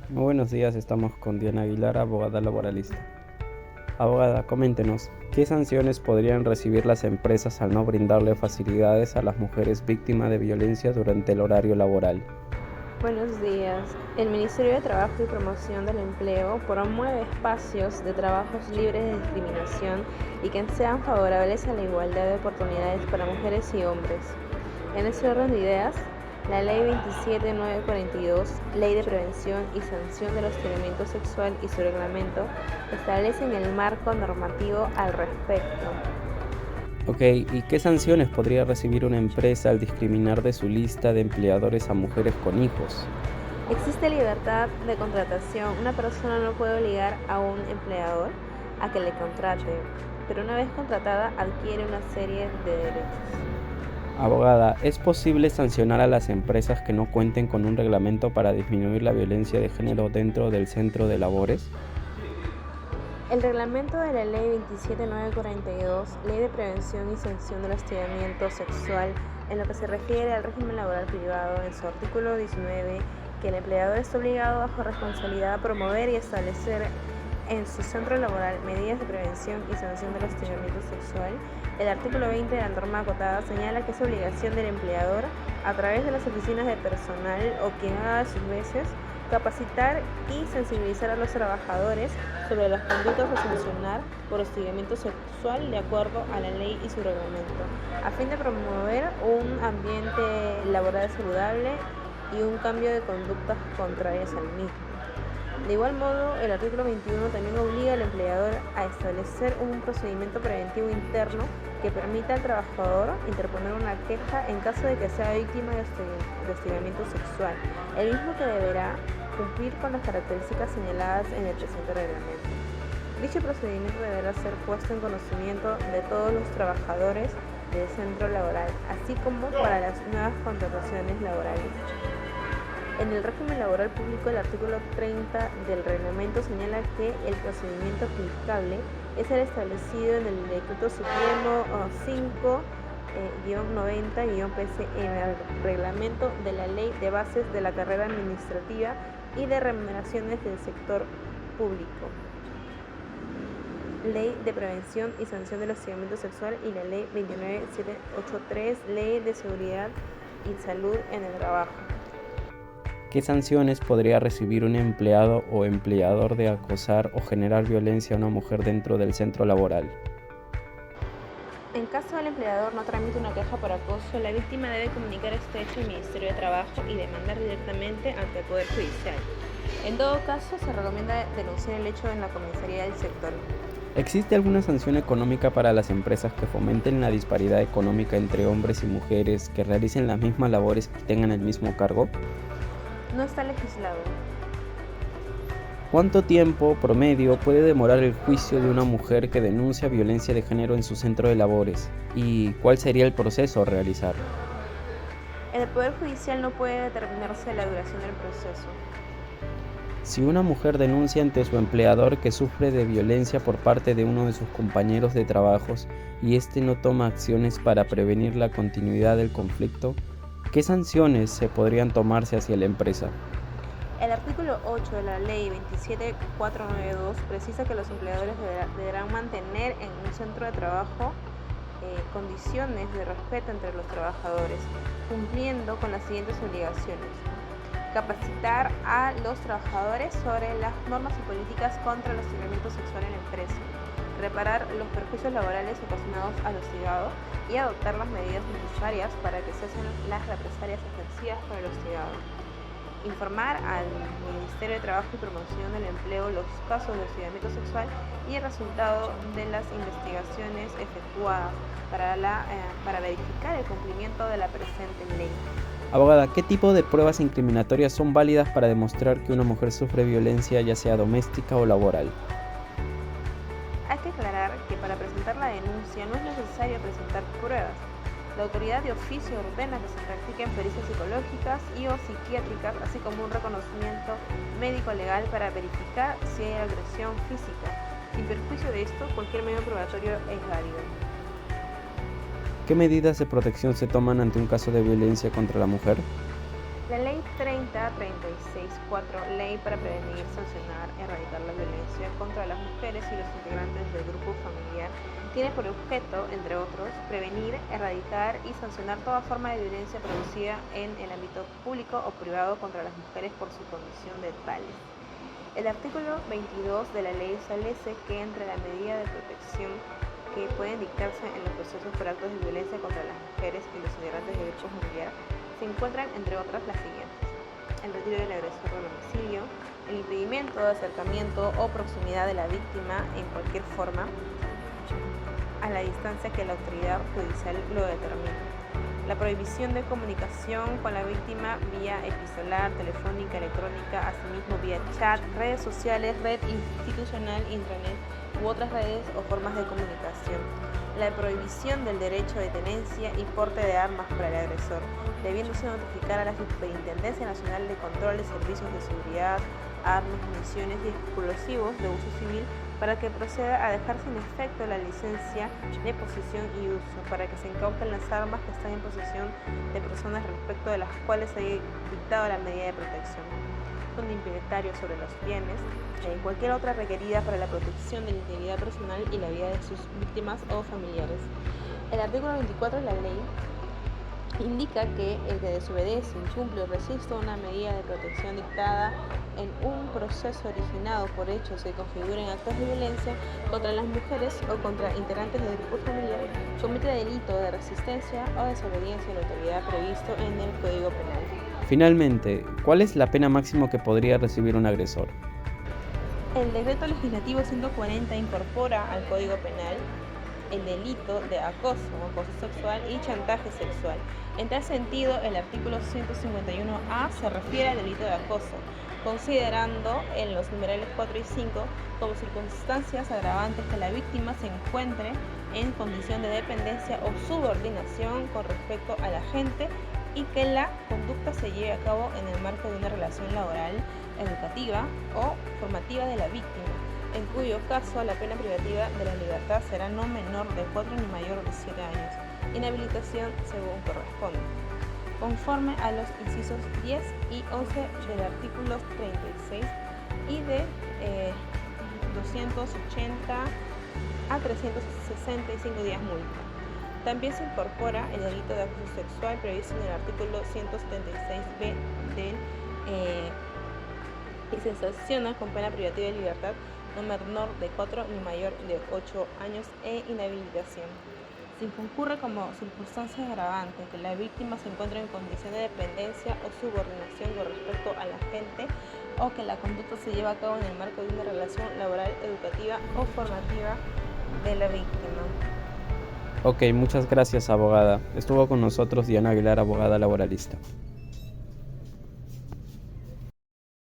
Muy buenos días, estamos con Diana Aguilar, abogada laboralista. Abogada, coméntenos, ¿qué sanciones podrían recibir las empresas al no brindarle facilidades a las mujeres víctimas de violencia durante el horario laboral? Buenos días. El Ministerio de Trabajo y Promoción del Empleo promueve espacios de trabajos libres de discriminación y que sean favorables a la igualdad de oportunidades para mujeres y hombres. En ese orden de ideas, la Ley 27942, Ley de Prevención y Sanción del Hostigamiento Sexual y su reglamento establecen el marco normativo al respecto. Ok, ¿y qué sanciones podría recibir una empresa al discriminar de su lista de empleadores a mujeres con hijos? Existe libertad de contratación. Una persona no puede obligar a un empleador a que le contrate, pero una vez contratada adquiere una serie de derechos. Abogada, ¿es posible sancionar a las empresas que no cuenten con un reglamento para disminuir la violencia de género dentro del centro de labores? El reglamento de la Ley 27942, Ley de Prevención y Sanción del Hostigamiento Sexual, en lo que se refiere al régimen laboral privado, en su artículo 19, que el empleador está obligado bajo responsabilidad a promover y establecer en su centro laboral medidas de prevención y sanción del hostigamiento sexual. El artículo 20 de la norma acotada señala que es obligación del empleador, a través de las oficinas de personal o quien haga sus veces, capacitar y sensibilizar a los trabajadores sobre las conductas a sancionar por hostigamiento sexual de acuerdo a la ley y su reglamento, a fin de promover un ambiente laboral saludable y un cambio de conductas contrarias al mismo. De igual modo, el artículo 21 también obliga al empleador a establecer un procedimiento preventivo interno que permita al trabajador interponer una queja en caso de que sea víctima de hostigamiento sexual, el mismo que deberá cumplir con las características señaladas en el presente reglamento. Dicho procedimiento deberá ser puesto en conocimiento de todos los trabajadores del centro laboral, así como para las nuevas contrataciones laborales. En el régimen laboral público, el artículo 30 del reglamento señala que el procedimiento aplicable es el establecido en el Decreto Supremo 5-90-PC, en el reglamento de la Ley de Bases de la Carrera Administrativa y de Remuneraciones del Sector Público, Ley de Prevención y Sanción del Hostigamiento Sexual y la Ley 29783, Ley de Seguridad y Salud en el Trabajo. ¿Qué sanciones podría recibir un empleado o empleador de acosar o generar violencia a una mujer dentro del centro laboral? En caso del empleador no tramite una queja por acoso, la víctima debe comunicar este hecho al Ministerio de Trabajo y demandar directamente ante el Poder Judicial. En todo caso, se recomienda denunciar el hecho en la comisaría del sector. ¿Existe alguna sanción económica para las empresas que fomenten la disparidad económica entre hombres y mujeres que realicen las mismas labores y tengan el mismo cargo? No está legislado. ¿Cuánto tiempo promedio puede demorar el juicio de una mujer que denuncia violencia de género en su centro de labores? ¿Y cuál sería el proceso a realizar? En el Poder Judicial no puede determinarse la duración del proceso. Si una mujer denuncia ante su empleador que sufre de violencia por parte de uno de sus compañeros de trabajos y éste no toma acciones para prevenir la continuidad del conflicto, ¿qué sanciones se podrían tomarse hacia la empresa? El artículo 8 de la Ley 27492 precisa que los empleadores deberán mantener en un centro de trabajo condiciones de respeto entre los trabajadores, cumpliendo con las siguientes obligaciones: capacitar a los trabajadores sobre las normas y políticas contra el hostigamiento sexual en la empresa, reparar los perjuicios laborales ocasionados al hostigado y adoptar las medidas necesarias para que cesen las represalias ejercidas por el hostigado. Informar al Ministerio de Trabajo y Promoción del Empleo los casos de hostigamiento sexual y el resultado de las investigaciones efectuadas para verificar el cumplimiento de la presente ley. Abogada, ¿qué tipo de pruebas incriminatorias son válidas para demostrar que una mujer sufre violencia, ya sea doméstica o laboral? Hay que aclarar que para presentar la denuncia no es necesario presentar pruebas. La autoridad de oficio ordena que se practiquen pericias psicológicas y o psiquiátricas, así como un reconocimiento médico-legal para verificar si hay agresión física. Sin perjuicio de esto, cualquier medio probatorio es válido. ¿Qué medidas de protección se toman ante un caso de violencia contra la mujer? La Ley 3036-4, Ley para prevenir, sancionar, erradicar la violencia contra las mujeres y los integrantes del grupo familiar, tiene por objeto, entre otros, prevenir, erradicar y sancionar toda forma de violencia producida en el ámbito público o privado contra las mujeres por su condición de tales. El artículo 22 de la ley establece que entre la medida de protección que pueden dictarse en los procesos por actos de violencia contra las mujeres y los integrantes del grupo familiar se encuentran, entre otras, las siguientes: el retiro del agresor del domicilio, el impedimento de acercamiento o proximidad de la víctima en cualquier forma a la distancia que la autoridad judicial lo determine, la prohibición de comunicación con la víctima vía epistolar, telefónica, electrónica, asimismo vía chat, redes sociales, red institucional, intranet u otras redes o formas de comunicación, la prohibición del derecho de tenencia y porte de armas para el agresor, debiéndose notificar a la Superintendencia Nacional de Control de Servicios de Seguridad, Armas, Municiones y Explosivos de uso civil para que proceda a dejar sin efecto la licencia de posesión y uso, para que se incauten las armas que están en posesión de personas respecto de las cuales se haya dictado la medida de protección, un inventario sobre los bienes, cualquier otra requerida para la protección de la integridad personal y la vida de sus víctimas o familiares. El artículo 24 de la ley indica que el que desobedece, incumple o resiste una medida de protección dictada en un proceso originado por hechos que configuren actos de violencia contra las mujeres o contra integrantes del grupo familiar comete delito de resistencia o desobediencia a la autoridad previsto en el Código Penal. Finalmente, ¿cuál es la pena máxima que podría recibir un agresor? El Decreto Legislativo 140 incorpora al Código Penal el delito de acoso sexual y chantaje sexual. En tal sentido, el artículo 151A se refiere al delito de acoso, considerando en los numerales 4 y 5 como circunstancias agravantes que la víctima se encuentre en condición de dependencia o subordinación con respecto al agente y que la conducta se lleve a cabo en el marco de una relación laboral, educativa o formativa de la víctima, en cuyo caso la pena privativa de la libertad será no menor de 4 ni mayor de 7 años, inhabilitación según corresponda, conforme a los incisos 10 y 11 del artículo 36 y de 280 a 365 días multa. También se incorpora el delito de acoso sexual previsto en el artículo 176b y se sanciona con pena privativa de libertad no menor de 4 ni mayor de 8 años e inhabilitación. Si concurre como circunstancia agravante que la víctima se encuentre en condición de dependencia o subordinación con respecto al agente o que la conducta se lleva a cabo en el marco de una relación laboral, educativa o formativa de la víctima. Ok, muchas gracias, abogada. Estuvo con nosotros Diana Aguilar, abogada laboralista.